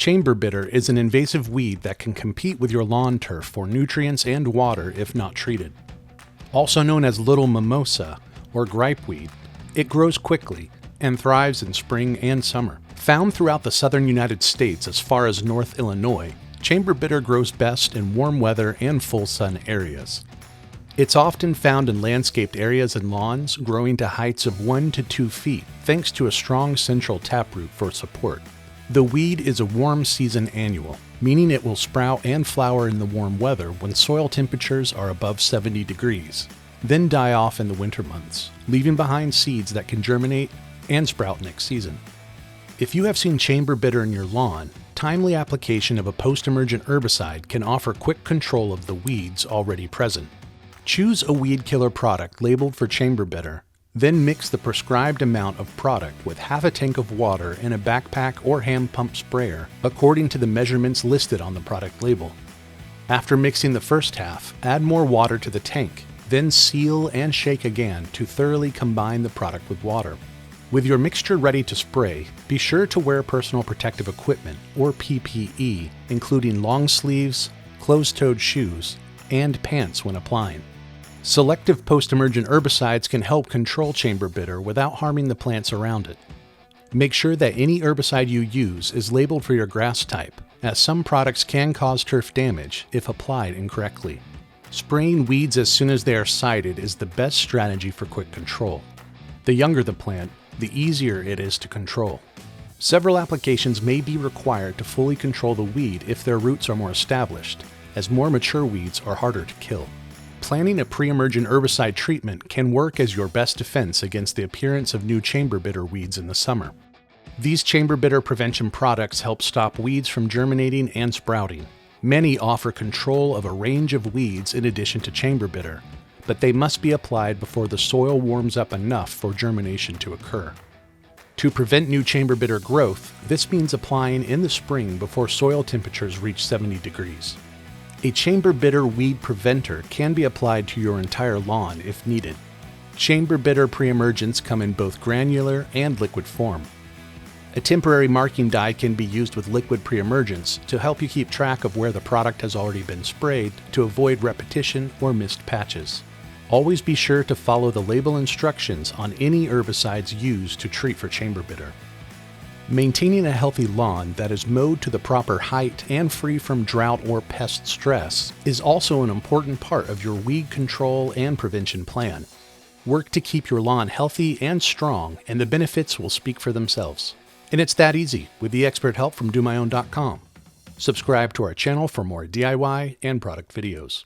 Chamberbitter is an invasive weed that can compete with your lawn turf for nutrients and water if not treated. Also known as little mimosa or gripeweed, it grows quickly and thrives in spring and summer. Found throughout the southern United States as far as North Illinois, Chamberbitter grows best in warm weather and full sun areas. It's often found in landscaped areas and lawns, growing to heights of 1 to 2 feet, thanks to a strong central taproot for support. The weed is a warm season annual, meaning it will sprout and flower in the warm weather when soil temperatures are above 70 degrees, then die off in the winter months, leaving behind seeds that can germinate and sprout next season. If you have seen Chamberbitter in your lawn, timely application of a post-emergent herbicide can offer quick control of the weeds already present. Choose a weed killer product labeled for Chamberbitter, then mix the prescribed amount of product with half a tank of water in a backpack or hand pump sprayer according to the measurements listed on the product label. After mixing the first half, add more water to the tank, then seal and shake again to thoroughly combine the product with water. With your mixture ready to spray, be sure to wear personal protective equipment, or PPE, including long sleeves, closed-toed shoes, and pants when applying. Selective post-emergent herbicides can help control Chamberbitter without harming the plants around it. Make sure that any herbicide you use is labeled for your grass type, as some products can cause turf damage if applied incorrectly. Spraying weeds as soon as they are sighted is the best strategy for quick control. The younger the plant, the easier it is to control. Several applications may be required to fully control the weed if their roots are more established, as more mature weeds are harder to kill. Planning a pre-emergent herbicide treatment can work as your best defense against the appearance of new Chamberbitter weeds in the summer. These Chamberbitter prevention products help stop weeds from germinating and sprouting. Many offer control of a range of weeds in addition to Chamberbitter, but they must be applied before the soil warms up enough for germination to occur. To prevent new Chamberbitter growth, this means applying in the spring before soil temperatures reach 70 degrees. A Chamberbitter weed preventer can be applied to your entire lawn if needed. Chamberbitter pre-emergents come in both granular and liquid form. A temporary marking dye can be used with liquid pre-emergents to help you keep track of where the product has already been sprayed to avoid repetition or missed patches. Always be sure to follow the label instructions on any herbicides used to treat for Chamberbitter. Maintaining a healthy lawn that is mowed to the proper height and free from drought or pest stress is also an important part of your weed control and prevention plan. Work to keep your lawn healthy and strong, and the benefits will speak for themselves. And it's that easy with the expert help from DoMyOwn.com. Subscribe to our channel for more DIY and product videos.